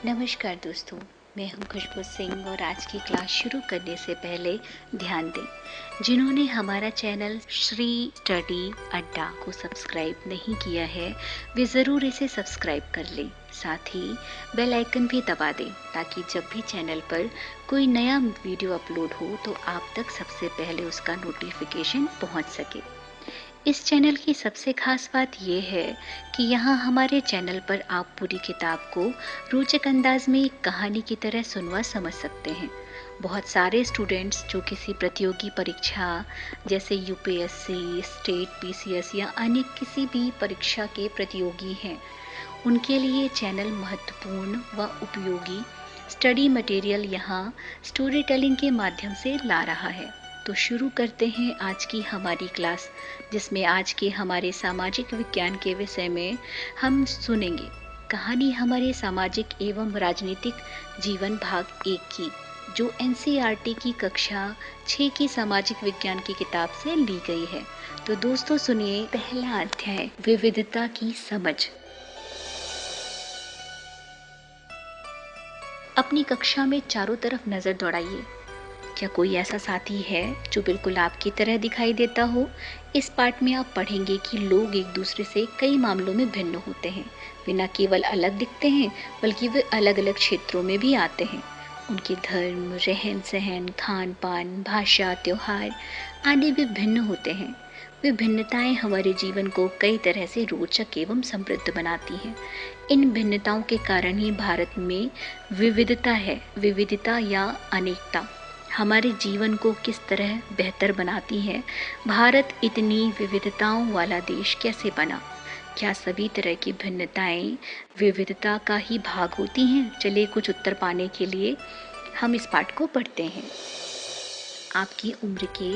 नमस्कार दोस्तों, मैं हूं खुशबू सिंह और आज की क्लास शुरू करने से पहले ध्यान दें, जिन्होंने हमारा चैनल श्री स्टडी अड्डा को सब्सक्राइब नहीं किया है, वे ज़रूर इसे सब्सक्राइब कर लें। साथ ही बेल आइकन भी दबा दें ताकि जब भी चैनल पर कोई नया वीडियो अपलोड हो तो आप तक सबसे पहले उसका नोटिफिकेशन पहुंच सके। इस चैनल की सबसे खास बात यह है कि यहाँ हमारे चैनल पर आप पूरी किताब को रोचक अंदाज में एक कहानी की तरह सुनवा समझ सकते हैं। बहुत सारे स्टूडेंट्स जो किसी प्रतियोगी परीक्षा जैसे यूपीएससी, स्टेट पीसीएस या अन्य किसी भी परीक्षा के प्रतियोगी हैं, उनके लिए चैनल महत्वपूर्ण व उपयोगी स्टडी मटेरियल यहाँ स्टोरी टेलिंग के माध्यम से ला रहा है। तो शुरू करते हैं आज की हमारी क्लास, जिसमें आज के हमारे सामाजिक विज्ञान के विषय में हम सुनेंगे कहानी हमारे सामाजिक एवं राजनीतिक जीवन भाग 1 की, जो एनसीईआरटी की कक्षा 6 की सामाजिक विज्ञान की किताब से ली गई है। तो दोस्तों सुनिए पहला अध्याय, विविधता की समझ। अपनी कक्षा में चारों तरफ नजर दौड़ाइए। क्या कोई ऐसा साथी है जो बिल्कुल आपकी तरह दिखाई देता हो? इस पाठ में आप पढ़ेंगे कि लोग एक दूसरे से कई मामलों में भिन्न होते हैं। वे न केवल अलग दिखते हैं बल्कि वे अलग अलग क्षेत्रों में भी आते हैं। उनके धर्म, रहन सहन, खान पान, भाषा, त्योहार आदि भी भिन्न होते हैं। वे भिन्नताएं हमारे जीवन को कई तरह से रोचक एवं समृद्ध बनाती हैं। इन भिन्नताओं के कारण ही भारत में विविधता है। विविधता या अनेकता हमारे जीवन को किस तरह बेहतर बनाती है। भारत इतनी विविधताओं वाला देश कैसे बना? क्या सभी तरह की भिन्नताएं विविधता का ही भाग होती हैं? चलिए कुछ उत्तर पाने के लिए हम इस पाठ को पढ़ते हैं। आपकी उम्र के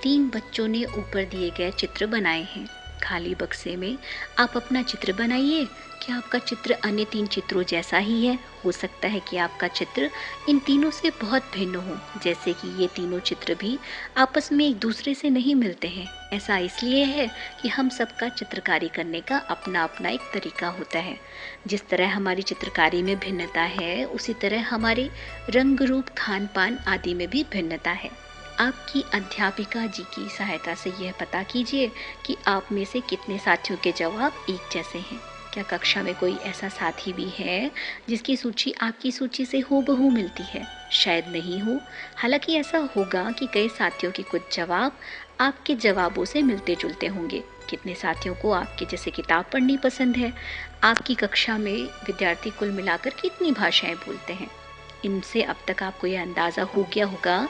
3 बच्चों ने ऊपर दिए गए चित्र बनाए हैं। खाली बक्से में आप अपना चित्र बनाइए। क्या आपका चित्र अन्य 3 चित्रों जैसा ही है? हो सकता है कि आपका चित्र इन तीनों से बहुत भिन्न हो, जैसे कि ये तीनों चित्र भी आपस में एक दूसरे से नहीं मिलते हैं। ऐसा इसलिए है कि हम सबका चित्रकारी करने का अपना अपना एक तरीका होता है। जिस तरह हमारी चित्रकारी में भिन्नता है, उसी तरह हमारे रंग रूप, खान पान आदि में भी भिन्नता है। आपकी अध्यापिका जी की सहायता से यह पता कीजिए कि आप में से कितने साथियों के जवाब एक जैसे हैं। क्या कक्षा में कोई ऐसा साथी भी है जिसकी सूची आपकी सूची से हूबहू मिलती है? शायद नहीं हो। हालांकि ऐसा होगा कि कई साथियों के कुछ जवाब आपके जवाबों से मिलते जुलते होंगे। कितने साथियों को आपके जैसे किताब पढ़नी पसंद है? आपकी कक्षा में विद्यार्थी कुल मिलाकर कितनी भाषाएं बोलते हैं? इनसे अब तक आपको यह अंदाज़ा हो गया होगा,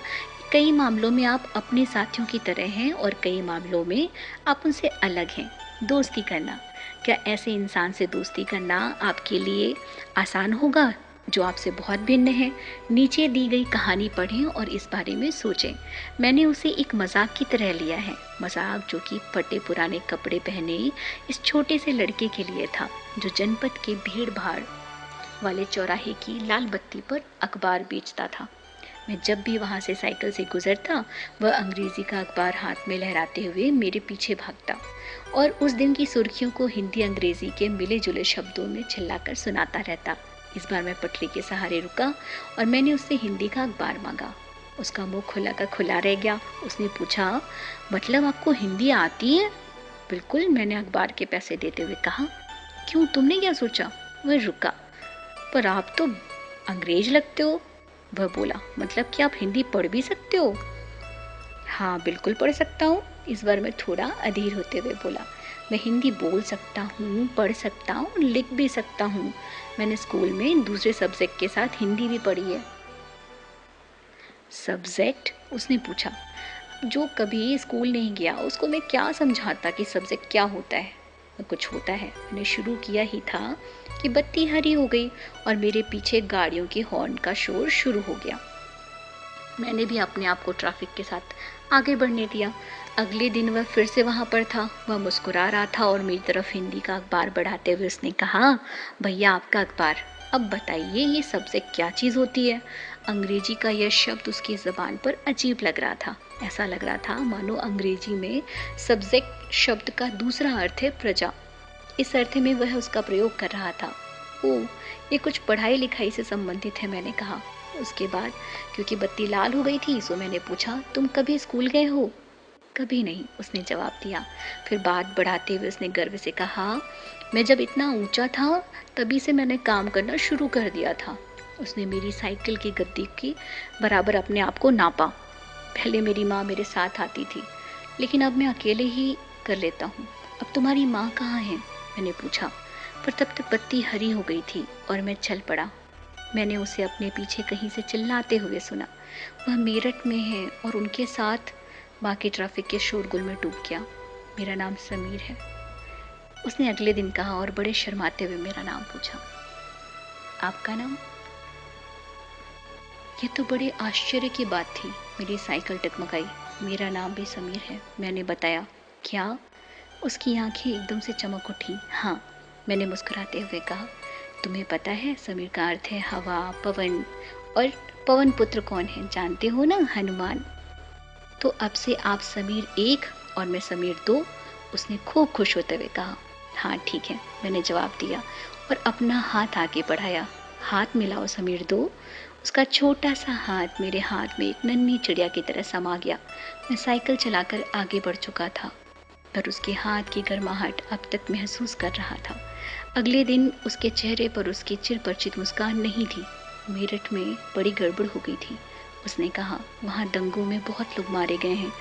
कई मामलों में आप अपने साथियों की तरह हैं और कई मामलों में आप उनसे अलग हैं। दोस्ती करना, क्या ऐसे इंसान से दोस्ती करना आपके लिए आसान होगा जो आपसे बहुत भिन्न है? नीचे दी गई कहानी पढ़ें और इस बारे में सोचें। मैंने उसे एक मजाक की तरह लिया है, मजाक जो कि फटे पुराने कपड़े पहने इस छोटे से लड़के के लिए था, जो जनपद के भीड़ भाड़ वाले चौराहे की लाल बत्ती पर अखबार बेचता था। मैं जब भी वहाँ से साइकिल से गुजरता, वह अंग्रेजी का अखबार हाथ में लहराते हुए मेरे पीछे भागता और उस दिन की सुर्खियों को हिंदी अंग्रेजी के मिले जुले शब्दों में चिल्लाकर सुनाता रहता। इस बार मैं पटरी के सहारे रुका और मैंने उससे हिंदी का अखबार मांगा। उसका मुंह खुला का खुला रह गया। उसने पूछा, मतलब आपको हिंदी आती है? बिल्कुल, मैंने अखबार के पैसे देते हुए कहा। क्यों, तुमने क्या सोचा? वह रुका। पर आप तो अंग्रेज लगते हो, वह बोला। मतलब कि आप हिंदी पढ़ भी सकते हो? हाँ, बिल्कुल पढ़ सकता हूँ। इस बार मैं थोड़ा अधीर होते हुए बोला। मैं हिंदी बोल सकता हूँ, पढ़ सकता हूँ, लिख भी सकता हूँ। मैंने स्कूल में दूसरे सब्जेक्ट के साथ हिंदी भी पढ़ी है। सब्जेक्ट? उसने पूछा। जो कभी स्कूल नहीं गया उसको मैं क्या समझाता कि सब्जेक्ट क्या होता है? कुछ होता है। मैंने शुरू किया ही था कि बत्ती हरी हो गई और मेरे पीछे गाड़ियों के हॉर्न का शोर शुरू हो गया। मैंने भी अपने आप को ट्रैफिक के साथ आगे बढ़ने दिया। अगले दिन वह फिर से वहाँ पर था। वह मुस्कुरा रहा था और मेरी तरफ हिंदी का अखबार बढ़ाते हुए उसने कहा, भैया आपका अखबार। अब बताइए ये सब्जेक्ट क्या चीज़ होती है? अंग्रेजी का यह शब्द उसकी ज़बान पर अजीब लग रहा था। ऐसा लग रहा था मानो अंग्रेजी में सब्जेक्ट शब्द का दूसरा अर्थ है प्रजा। इस अर्थ में वह उसका प्रयोग कर रहा था। ओह, ये कुछ पढ़ाई लिखाई से संबंधित है, मैंने कहा। उसके बाद क्योंकि बत्ती लाल हो गई थी, सो मैंने पूछा, तुम कभी स्कूल गए हो? कभी नहीं, उसने जवाब दिया। फिर बात बढ़ाते हुए उसने गर्व से कहा, मैं जब इतना ऊंचा था तभी से मैंने काम करना शुरू कर दिया था। उसने मेरी साइकिल की गद्दी के बराबर अपने आप को नापा। पहले मेरी माँ मेरे साथ आती थी, लेकिन अब मैं अकेले ही कर लेता हूँ। अब तुम्हारी माँ कहाँ है? मैंने पूछा, पर तब तक बत्ती हरी हो गई थी और मैं चल पड़ा। मैंने उसे अपने पीछे कहीं से चिल्लाते हुए सुना, वह मेरठ में है और उनके साथ। बाकी ट्रैफिक के शोरगुल में डूब गया। मेरा नाम समीर है, उसने अगले दिन कहा और बड़े शर्माते हुए मेरा नाम पूछा। आपका नाम? ये तो बड़े आश्चर्य की बात थी। मेरी साइकिल टकमकाई। मेरा नाम भी समीर है, मैंने बताया। क्या? उसकी आंखें एकदम से चमक उठी। हाँ, मैंने मुस्कुराते हुए कहा। तुम्हें पता है समीर का अर्थ है हवा, पवन। और पवन पुत्र कौन है जानते हो ना? हनुमान। तो अब से आप समीर 1 और मैं समीर 2, उसने खूब खुश होते हुए कहा। हाँ ठीक है, मैंने जवाब दिया और अपना हाथ आगे बढ़ाया। हाथ मिलाओ समीर 2। उसका छोटा सा हाथ मेरे हाथ में एक नन्ही चिड़िया की तरह समा गया। मैं साइकिल चलाकर आगे बढ़ चुका था, पर उसके हाथ की गर्माहट अब तक महसूस कर रहा था। अगले दिन उसके चेहरे पर उसकी चिरपरिचित मुस्कान नहीं थी। मेरठ में बड़ी गड़बड़ हो गई थी, उसने कहा। वहाँ दंगों में बहुत लोग मारे गए हैं।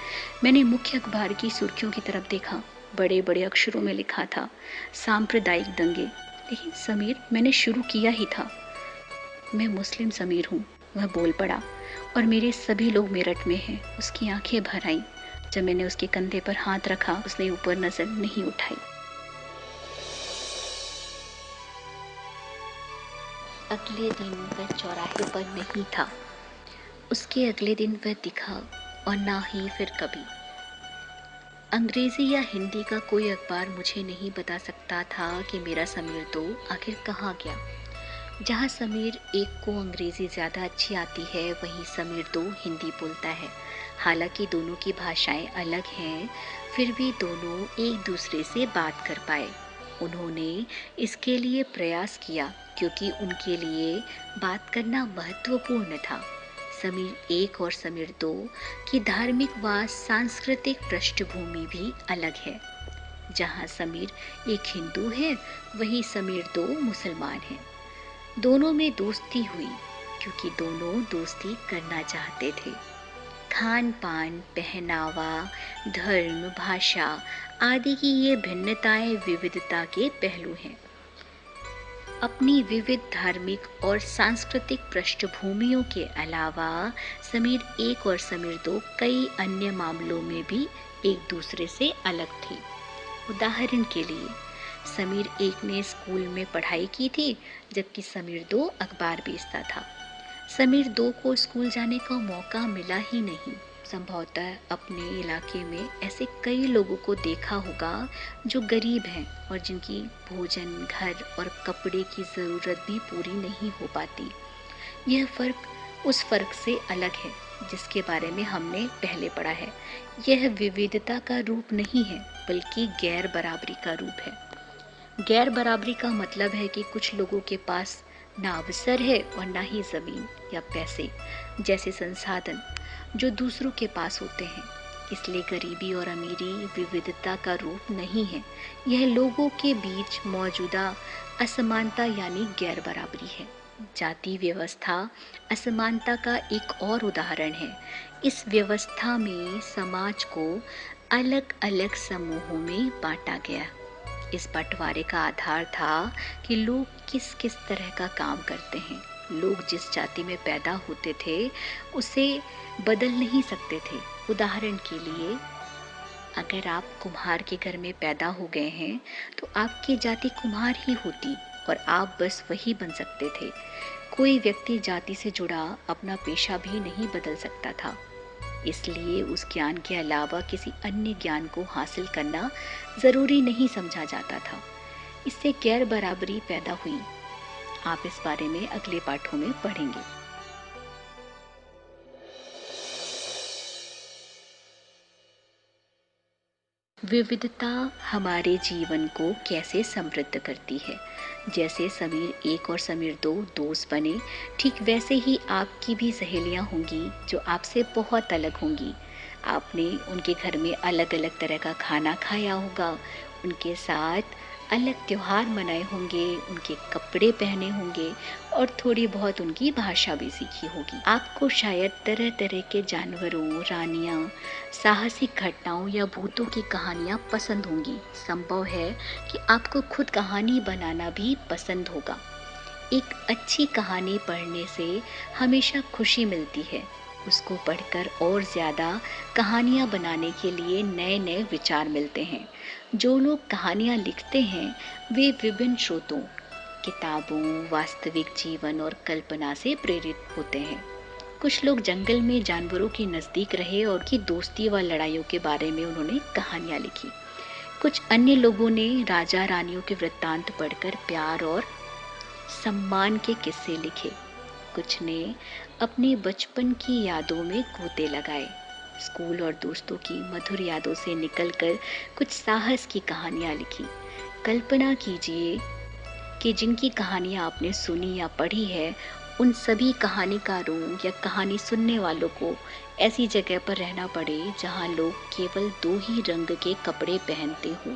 मैंने मुख्य अखबार की सुर्खियों की तरफ देखा। बड़े बड़े अक्षरों में लिखा था, सांप्रदायिक दंगे। लेकिन समीर, मैंने शुरू किया ही था। मैं मुस्लिम समीर हूँ, वह बोल पड़ा। और मेरे सभी लोग मेरठ में हैं। उसकी आंखें भर आईं। जब मैंने उसके कंधे पर हाथ रखा, उसने ऊपर नजर नहीं उठाई। अगले दिन वह चौराहे पर नहीं था। उसके अगले दिन वह दिखा और ना ही फिर कभी। अंग्रेजी या हिंदी का कोई अखबार मुझे नहीं बता सकता था कि मेरा समीर 2 आखिर कहाँ गया। जहाँ समीर 1 को अंग्रेजी ज़्यादा अच्छी आती है, वहीं समीर 2 हिंदी बोलता है। हालांकि दोनों की भाषाएं अलग हैं, फिर भी दोनों एक दूसरे से बात कर पाए। उन्होंने इसके लिए प्रयास किया क्योंकि उनके लिए बात करना महत्वपूर्ण था। समीर 1 और समीर 2 की धार्मिक व सांस्कृतिक पृष्ठभूमि भी अलग है। जहाँ समीर एक हिंदू है, वहीं समीर 2 मुसलमान है। दोनों में दोस्ती हुई क्योंकि दोनों दोस्ती करना चाहते थे। खान पान, पहनावा, धर्म, भाषा आदि की ये भिन्नताएं विविधता के पहलू हैं। अपनी विविध धार्मिक और सांस्कृतिक पृष्ठभूमियों के अलावा समीर 1 और समीर 2 कई अन्य मामलों में भी एक दूसरे से अलग थे। उदाहरण के लिए, समीर 1 ने स्कूल में पढ़ाई की थी, जबकि समीर 2 अखबार बेचता था। समीर 2 को स्कूल जाने का मौका मिला ही नहीं। संभवतः अपने इलाके में ऐसे कई लोगों को देखा होगा जो गरीब हैं और जिनकी भोजन, घर और कपड़े की ज़रूरत भी पूरी नहीं हो पाती। यह फ़र्क उस फ़र्क से अलग है जिसके बारे में हमने पहले पढ़ा है। यह विविधता का रूप नहीं है, बल्कि गैर बराबरी का रूप है। गैर बराबरी का मतलब है कि कुछ लोगों के पास ना अवसर है और ना ही ज़मीन या पैसे जैसे संसाधन जो दूसरों के पास होते हैं। इसलिए गरीबी और अमीरी विविधता का रूप नहीं है, यह लोगों के बीच मौजूदा असमानता यानी गैर बराबरी है। जाति व्यवस्था असमानता का एक और उदाहरण है। इस व्यवस्था में समाज को अलग अलग समूहों में बांटा गया। इस बंटवारे का आधार था कि लोग किस किस तरह का काम करते हैं। लोग जिस जाति में पैदा होते थे उसे बदल नहीं सकते थे। उदाहरण के लिए, अगर आप कुम्हार के घर में पैदा हो गए हैं तो आपकी जाति कुम्हार ही होती और आप बस वही बन सकते थे। कोई व्यक्ति जाति से जुड़ा अपना पेशा भी नहीं बदल सकता था। इसलिए उस ज्ञान के अलावा किसी अन्य ज्ञान को हासिल करना जरूरी नहीं समझा जाता था। इससे गैर बराबरी पैदा हुई। आप इस बारे में अगले पाठों में पढ़ेंगे। विविधता हमारे जीवन को कैसे समृद्ध करती है। जैसे समीर एक और समीर दो दोस्त बने, ठीक वैसे ही आपकी भी सहेलियां होंगी जो आपसे बहुत अलग होंगी। आपने उनके घर में अलग अलग तरह का खाना खाया होगा, उनके साथ अलग त्योहार मनाए होंगे, उनके कपड़े पहने होंगे और थोड़ी बहुत उनकी भाषा भी सीखी होगी। आपको शायद तरह तरह के जानवरों, रानियां, साहसिक घटनाओं या भूतों की कहानियां पसंद होंगी। संभव है कि आपको खुद कहानी बनाना भी पसंद होगा। एक अच्छी कहानी पढ़ने से हमेशा खुशी मिलती है। उसको पढ़कर और ज़्यादा कहानियाँ बनाने के लिए नए नए विचार मिलते हैं। जो लोग कहानियाँ लिखते हैं वे विभिन्न स्रोतों, किताबों, वास्तविक जीवन और कल्पना से प्रेरित होते हैं। कुछ लोग जंगल में जानवरों के नज़दीक रहे और की दोस्ती व लड़ाइयों के बारे में उन्होंने कहानियाँ लिखी। कुछ अन्य लोगों ने राजा रानियों के वृत्तांत पढ़कर प्यार और सम्मान के किस्से लिखे। कुछ ने अपने बचपन की यादों में गोते लगाए। स्कूल और दोस्तों की मधुर यादों से निकलकर कुछ साहस की कहानियां लिखी। कल्पना कीजिए कि जिनकी कहानियां आपने सुनी या पढ़ी है, उन सभी कहानीकारों या कहानी सुनने वालों को ऐसी जगह पर रहना पड़े जहां लोग केवल दो ही रंग के कपड़े पहनते हों,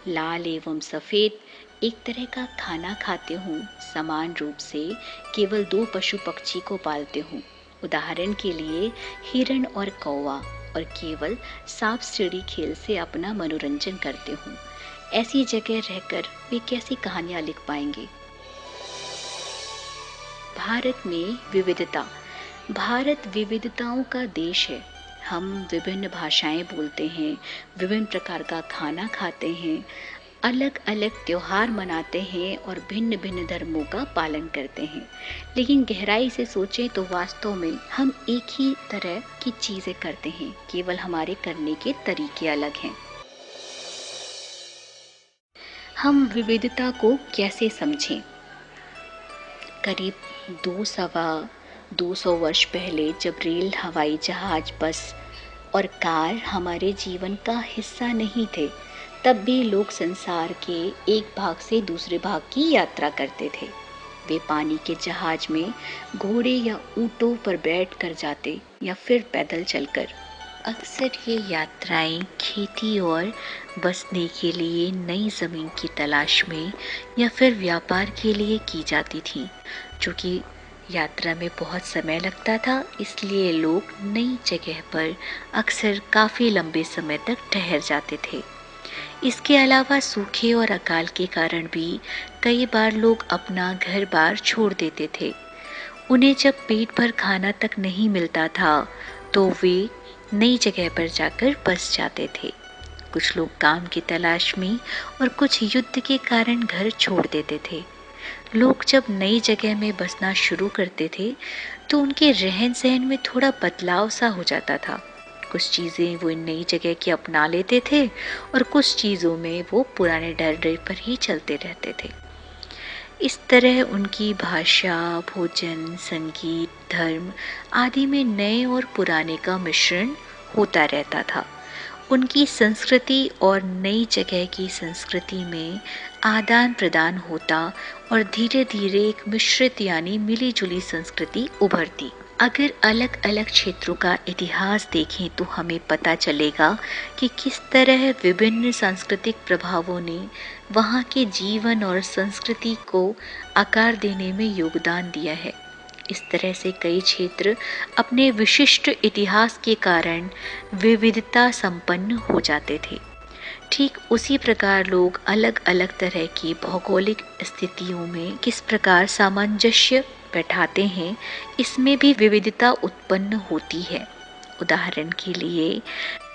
लाल एवं सफ़ेद, एक तरह का खाना खाते हों, समान रूप से केवल दो पशु पक्षी को पालते हों, उदाहरण के लिए हिरण और कौवा, और केवल सांप सीढ़ी खेल से अपना मनोरंजन करते हों। ऐसी जगह रहकर वे कैसी कहानियां लिख पाएंगे। भारत में विविधता। भारत विविधताओं का देश है। हम विभिन्न भाषाएं बोलते हैं, विभिन्न प्रकार का खाना खाते हैं, अलग अलग त्योहार मनाते हैं और भिन्न भिन्न धर्मों का पालन करते हैं। लेकिन गहराई से सोचें तो वास्तव में हम एक ही तरह की चीज़ें करते हैं, केवल हमारे करने के तरीके अलग हैं। हम विविधता को कैसे समझें? करीब 200 वर्ष पहले जब रेल, हवाई जहाज, बस और कार हमारे जीवन का हिस्सा नहीं थे, तब भी लोग संसार के एक भाग से दूसरे भाग की यात्रा करते थे। वे पानी के जहाज में घोड़े या ऊंटों पर बैठ कर जाते या फिर पैदल चलकर। अक्सर ये यात्राएं खेती और बसने के लिए नई ज़मीन की तलाश में या फिर व्यापार के लिए की जाती थीं। चूँकि यात्रा में बहुत समय लगता था, इसलिए लोग नई जगह पर अक्सर काफ़ी लंबे समय तक ठहर जाते थे। इसके अलावा सूखे और अकाल के कारण भी कई बार लोग अपना घर बार छोड़ देते थे। उन्हें जब पेट भर खाना तक नहीं मिलता था तो वे नई जगह पर जाकर बस जाते थे। कुछ लोग काम की तलाश में और कुछ युद्ध के कारण घर छोड़ देते थे। लोग जब नई जगह में बसना शुरू करते थे तो उनके रहन सहन में थोड़ा बदलाव सा हो जाता था। कुछ चीज़ें वो नई जगह की अपना लेते थे और कुछ चीज़ों में वो पुराने डर पर ही चलते रहते थे। इस तरह उनकी भाषा, भोजन, संगीत, धर्म आदि में नए और पुराने का मिश्रण होता रहता था। उनकी संस्कृति और नई जगह की संस्कृति में आदान प्रदान होता और धीरे धीरे एक मिश्रित यानी मिली जुली संस्कृति उभरती। अगर अलग अलग क्षेत्रों का इतिहास देखें तो हमें पता चलेगा कि किस तरह विभिन्न सांस्कृतिक प्रभावों ने वहाँ के जीवन और संस्कृति को आकार देने में योगदान दिया है। इस तरह से कई क्षेत्र अपने विशिष्ट इतिहास के कारण विविधता संपन्न हो जाते थे। ठीक उसी प्रकार लोग अलग अलग तरह की भौगोलिक स्थितियों में किस प्रकार सामंजस्य बैठाते हैं, इसमें भी विविधता उत्पन्न होती है। उदाहरण के लिए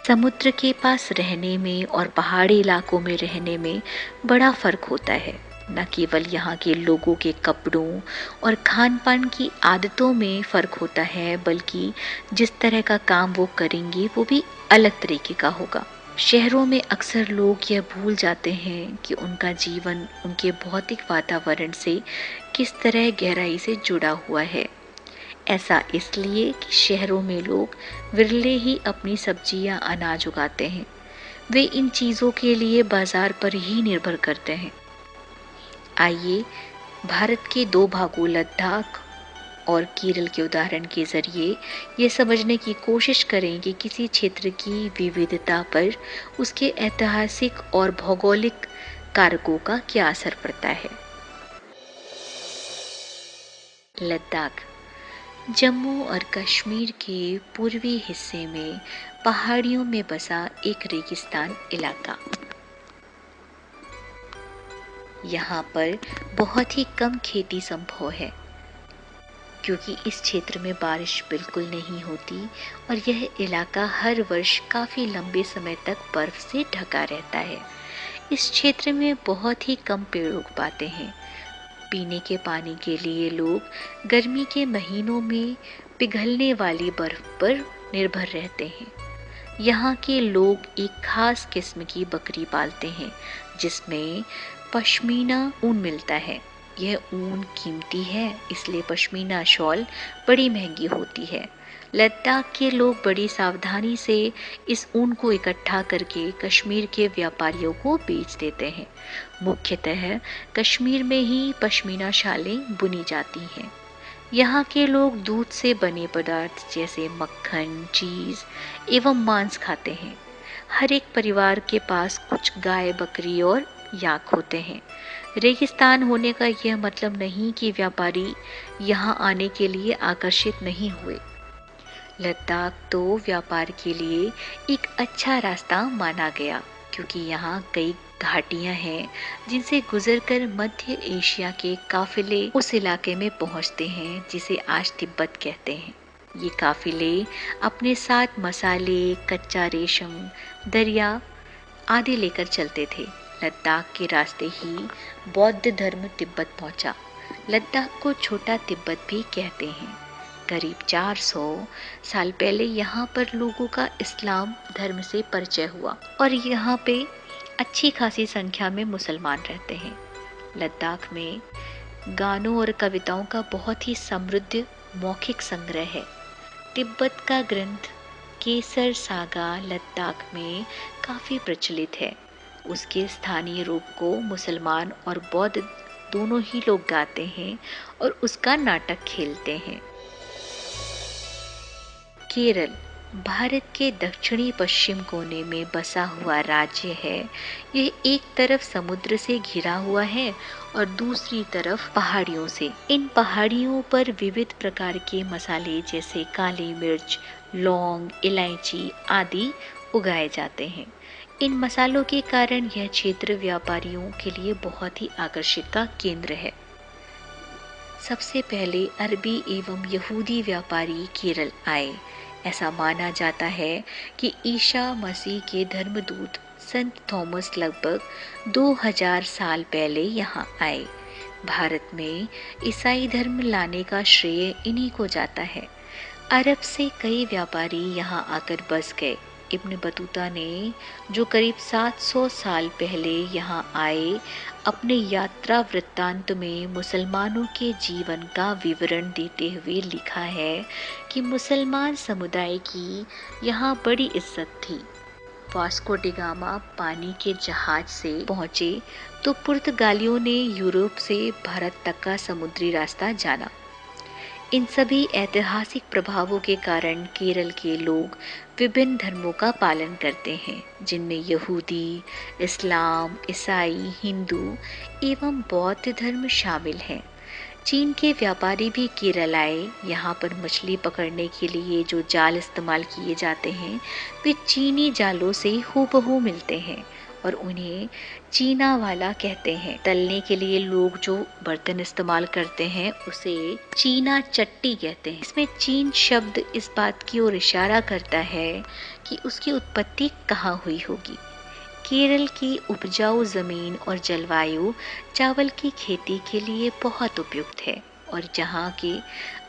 समुद्र के पास रहने में और पहाड़ी इलाकों में रहने में बड़ा फर्क होता है। न केवल यहाँ के लोगों के कपड़ों और खान पान की आदतों में फ़र्क होता है, बल्कि जिस तरह का काम वो करेंगे वो भी अलग तरीके का होगा। शहरों में अक्सर लोग यह भूल जाते हैं कि उनका जीवन उनके भौतिक वातावरण से किस तरह गहराई से जुड़ा हुआ है। ऐसा इसलिए कि शहरों में लोग विरले ही अपनी सब्जियां, अनाज उगाते हैं। वे इन चीज़ों के लिए बाजार पर ही निर्भर करते हैं। आइए भारत के दो भागों लद्दाख और केरल के उदाहरण के जरिए ये समझने की कोशिश करें कि किसी क्षेत्र की विविधता पर उसके ऐतिहासिक और भौगोलिक कारकों का क्या असर पड़ता है। लद्दाख जम्मू और कश्मीर के पूर्वी हिस्से में पहाड़ियों में बसा एक रेगिस्तान इलाका। यहाँ पर बहुत ही कम खेती संभव है क्योंकि इस क्षेत्र में बारिश बिल्कुल नहीं होती और यह इलाका हर वर्ष काफ़ी लंबे समय तक बर्फ से ढका रहता है। इस क्षेत्र में बहुत ही कम पेड़ उग पाते हैं। पीने के पानी के लिए लोग गर्मी के महीनों में पिघलने वाली बर्फ पर निर्भर रहते हैं। यहाँ के लोग एक खास किस्म की बकरी पालते हैं जिसमें पश्मीना ऊन मिलता है। यह ऊन कीमती है, इसलिए पश्मीना शॉल बड़ी महंगी होती है। लद्दाख के लोग बड़ी सावधानी से इस ऊन को इकट्ठा करके कश्मीर के व्यापारियों को बेच देते हैं। मुख्यतः कश्मीर में ही पश्मीना शालें बुनी जाती हैं। यहाँ के लोग दूध से बने पदार्थ जैसे मक्खन, चीज़ एवं मांस खाते हैं। हर एक परिवार के पास कुछ गाय, बकरी और याक होते हैं। रेगिस्तान होने का यह मतलब नहीं कि व्यापारी यहाँ आने के लिए आकर्षित नहीं हुए। लद्दाख तो व्यापार के लिए एक अच्छा रास्ता माना गया क्योंकि यहाँ कई घाटियाँ हैं जिनसे गुजरकर मध्य एशिया के काफिले उस इलाके में पहुँचते हैं जिसे आज तिब्बत कहते हैं। ये काफिले अपने साथ मसाले, कच्चा रेशम, दरिया आदि लेकर चलते थे। लद्दाख के रास्ते ही बौद्ध धर्म तिब्बत पहुंचा। लद्दाख को छोटा तिब्बत भी कहते हैं। करीब 400 साल पहले यहाँ पर लोगों का इस्लाम धर्म से परिचय हुआ और यहाँ पे अच्छी खासी संख्या में मुसलमान रहते हैं। लद्दाख में गानों और कविताओं का बहुत ही समृद्ध मौखिक संग्रह है। तिब्बत का ग्रंथ केसर सागा लद्दाख में काफ़ी प्रचलित है। उसके स्थानीय रूप को मुसलमान और बौद्ध दोनों ही लोग गाते हैं और उसका नाटक खेलते हैं। केरल भारत के दक्षिणी पश्चिम कोने में बसा हुआ राज्य है। यह एक तरफ समुद्र से घिरा हुआ है और दूसरी तरफ पहाड़ियों से। इन पहाड़ियों पर विविध प्रकार के मसाले जैसे काली मिर्च, लौंग, इलायची आदि उगाए जाते हैं। इन मसालों के कारण यह क्षेत्र व्यापारियों के लिए बहुत ही आकर्षित का केंद्र है। सबसे पहले अरबी एवं यहूदी व्यापारी केरल आए। ऐसा माना जाता है कि ईसा मसीह के धर्मदूत संत थॉमस लगभग 2000 साल पहले यहाँ आए। भारत में ईसाई धर्म लाने का श्रेय इन्हीं को जाता है। अरब से कई व्यापारी यहाँ आकर बस गए। इब्न बतूता ने जो करीब 700 साल पहले यहाँ आए, अपने यात्रा वृत्तांत में मुसलमानों के जीवन का विवरण देते हुए लिखा है कि मुसलमान समुदाय की यहाँ बड़ी इज्जत थी। वास्को डी गामा पानी के जहाज से पहुँचे तो पुर्तगालियों ने यूरोप से भारत तक का समुद्री रास्ता जाना। इन सभी ऐतिहासिक प्रभावों के कारण केरल के लोग विभिन्न धर्मों का पालन करते हैं, जिनमें यहूदी, इस्लाम, ईसाई, हिंदू एवं बौद्ध धर्म शामिल हैं। चीन के व्यापारी भी केरल आए। यहाँ पर मछली पकड़ने के लिए जो जाल इस्तेमाल किए जाते हैं वे चीनी जालों से हूबहू मिलते हैं और उन्हें चीना वाला कहते हैं। तलने के लिए लोग जो बर्तन इस्तेमाल करते हैं उसे चीना चट्टी कहते हैं। इसमें चीन शब्द इस बात की ओर इशारा करता है कि उसकी उत्पत्ति कहाँ हुई होगी। केरल की उपजाऊ जमीन और जलवायु चावल की खेती के लिए बहुत उपयुक्त है और जहाँ के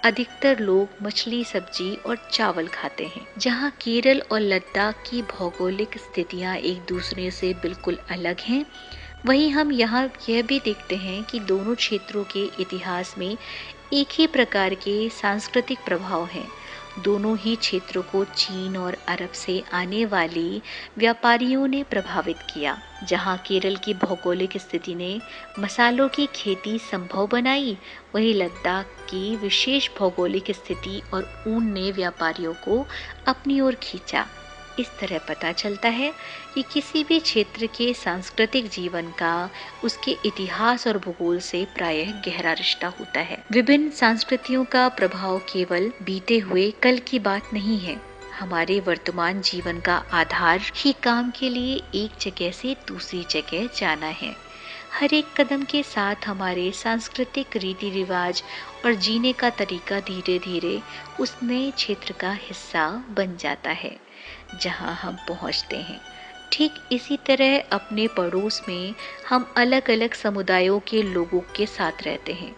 अधिकतर लोग मछली, सब्जी और चावल खाते हैं। जहाँ केरल और लद्दाख की भौगोलिक स्थितियाँ एक दूसरे से बिल्कुल अलग हैं, वहीं हम यहाँ यह भी देखते हैं कि दोनों क्षेत्रों के इतिहास में एक ही प्रकार के सांस्कृतिक प्रभाव हैं। दोनों ही क्षेत्रों को चीन और अरब से आने वाली व्यापारियों ने प्रभावित किया। जहां केरल की भौगोलिक स्थिति ने मसालों की खेती संभव बनाई, वहीं लद्दाख की विशेष भौगोलिक स्थिति और ऊन ने व्यापारियों को अपनी ओर खींचा। इस तरह पता चलता है कि किसी भी क्षेत्र के सांस्कृतिक जीवन का उसके इतिहास और भूगोल से प्रायः गहरा रिश्ता होता है। विभिन्न संस्कृतियों का प्रभाव केवल बीते हुए कल की बात नहीं है। हमारे वर्तमान जीवन का आधार ही काम के लिए एक जगह से दूसरी जगह जाना है। हर एक कदम के साथ हमारे सांस्कृतिक रीति रिवाज और जीने का तरीका धीरे धीरे उस नए क्षेत्र का हिस्सा बन जाता है जहां हम पहुंचते हैं। ठीक इसी तरह अपने पड़ोस में हम अलग अलग समुदायों के लोगों के साथ रहते हैं।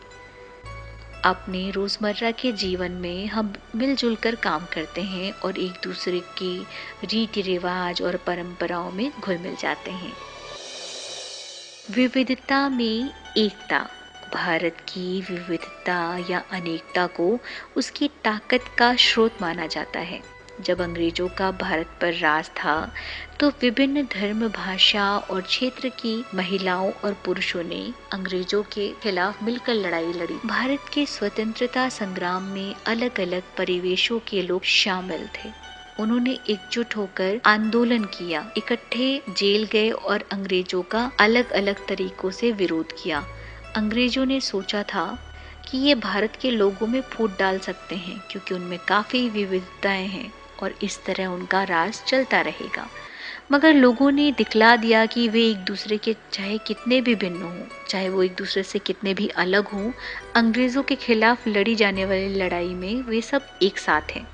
अपने रोजमर्रा के जीवन में हम मिलजुल कर काम करते हैं और एक दूसरे की रीति रिवाज और परंपराओं में घुल मिल जाते हैं। विविधता में एकता। भारत की विविधता या अनेकता को उसकी ताकत का स्रोत माना जाता है। जब अंग्रेजों का भारत पर राज था तो विभिन्न धर्म, भाषा और क्षेत्र की महिलाओं और पुरुषों ने अंग्रेजों के खिलाफ मिलकर लड़ाई लड़ी। भारत के स्वतंत्रता संग्राम में अलग अलग परिवेशों के लोग शामिल थे। उन्होंने एकजुट होकर आंदोलन किया, इकट्ठे जेल गए और अंग्रेजों का अलग अलग तरीकों से विरोध किया। अंग्रेजों ने सोचा था कि ये भारत के लोगों में फूट डाल सकते हैं क्योंकि उनमें काफी विविधताएं हैं और इस तरह उनका राज चलता रहेगा। मगर लोगों ने दिखला दिया कि वे एक दूसरे के चाहे कितने भी भिन्न हों, चाहे वो एक दूसरे से कितने भी अलग हों, अंग्रेजों के खिलाफ लड़ी जाने वाली लड़ाई में वे सब एक साथ हैं।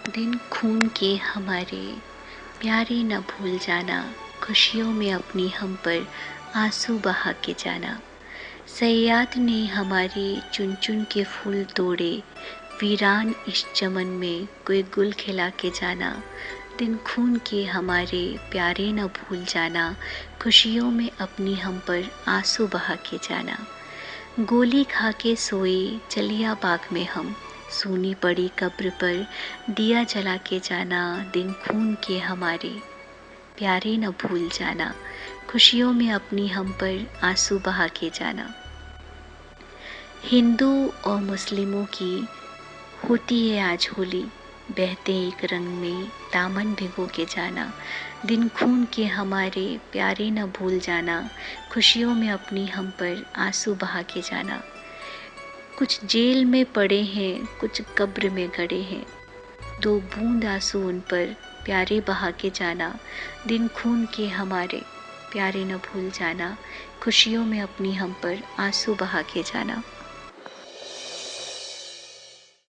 दिन खून के हमारे, प्यारे न भूल जाना, खुशियों में अपनी हम पर आंसू बहा के जाना। सयाद ने हमारे चुन चुन के फूल तोड़े, वीरान इस चमन में कोई गुल खिला के जाना। दिन खून के हमारे, प्यारे न भूल जाना, खुशियों में अपनी हम पर आंसू बहा के जाना। गोली खा के सोए चलिया बाग में हम, सूनी पड़ी कब्र पर दिया जला के जाना। दिन खून के हमारे, प्यारे न भूल जाना, खुशियों में अपनी हम पर आंसू बहा के जाना। हिंदू और मुस्लिमों की होती है आज होली, बहते एक रंग में दामन भिगो के जाना। दिन खून के हमारे, प्यारे न भूल जाना, खुशियों में अपनी हम पर आंसू बहा के जाना। कुछ जेल में पड़े हैं, कुछ कब्र में गड़े हैं, दो बूंद आंसू उन पर प्यारे बहा के जाना। दिन खून के हमारे, प्यारे न भूल जाना, खुशियों में अपनी हम पर आंसू बहा के जाना।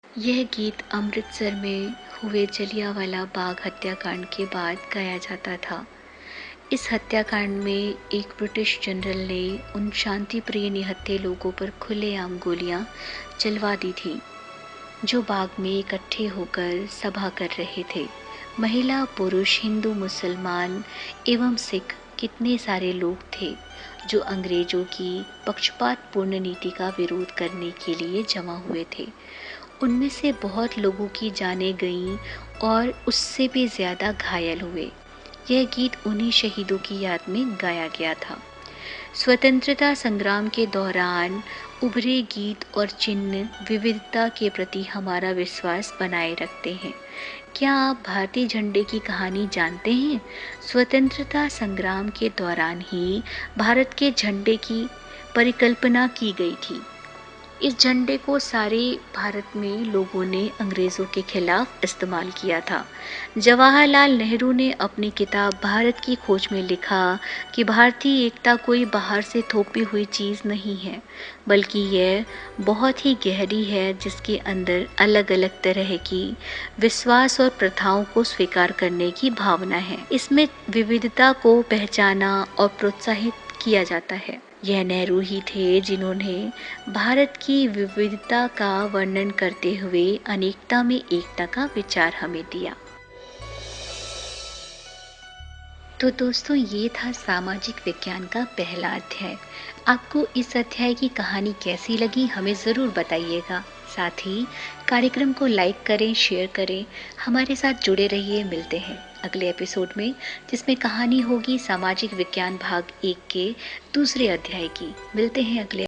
यह गीत अमृतसर में हुए जलियांवाला बाग हत्याकांड के बाद गाया जाता था। इस हत्याकांड में एक ब्रिटिश जनरल ने उन शांति प्रिय निहत्थे लोगों पर खुलेआम गोलियां चलवा दी थी जो बाग में इकट्ठे होकर सभा कर रहे थे। महिला, पुरुष, हिंदू, मुसलमान एवं सिख कितने सारे लोग थे जो अंग्रेजों की पक्षपातपूर्ण नीति का विरोध करने के लिए जमा हुए थे। उनमें से बहुत लोगों की जानें गईं और उससे भी ज़्यादा घायल हुए। यह गीत उन्हीं शहीदों की याद में गाया गया था। स्वतंत्रता संग्राम के दौरान उभरे गीत और चिन्ह विविधता के प्रति हमारा विश्वास बनाए रखते हैं। क्या आप भारतीय झंडे की कहानी जानते हैं? स्वतंत्रता संग्राम के दौरान ही भारत के झंडे की परिकल्पना की गई थी। इस झंडे को सारे भारत में लोगों ने अंग्रेज़ों के खिलाफ इस्तेमाल किया था। जवाहरलाल नेहरू ने अपनी किताब भारत की खोज में लिखा कि भारतीय एकता कोई बाहर से थोपी हुई चीज़ नहीं है, बल्कि यह बहुत ही गहरी है जिसके अंदर अलग अलग तरह की विश्वास और प्रथाओं को स्वीकार करने की भावना है। इसमें विविधता को पहचाना और प्रोत्साहित किया जाता है। यह नेहरू ही थे जिन्होंने भारत की विविधता का वर्णन करते हुए अनेकता में एकता का विचार हमें दिया। तो दोस्तों, ये था सामाजिक विज्ञान का पहला अध्याय। आपको इस अध्याय की कहानी कैसी लगी हमें ज़रूर बताइएगा। साथ ही कार्यक्रम को लाइक करें, शेयर करें, हमारे साथ जुड़े रहिए। मिलते हैं अगले एपिसोड में, जिसमें कहानी होगी सामाजिक विज्ञान भाग 1 के दूसरे अध्याय की। मिलते हैं अगले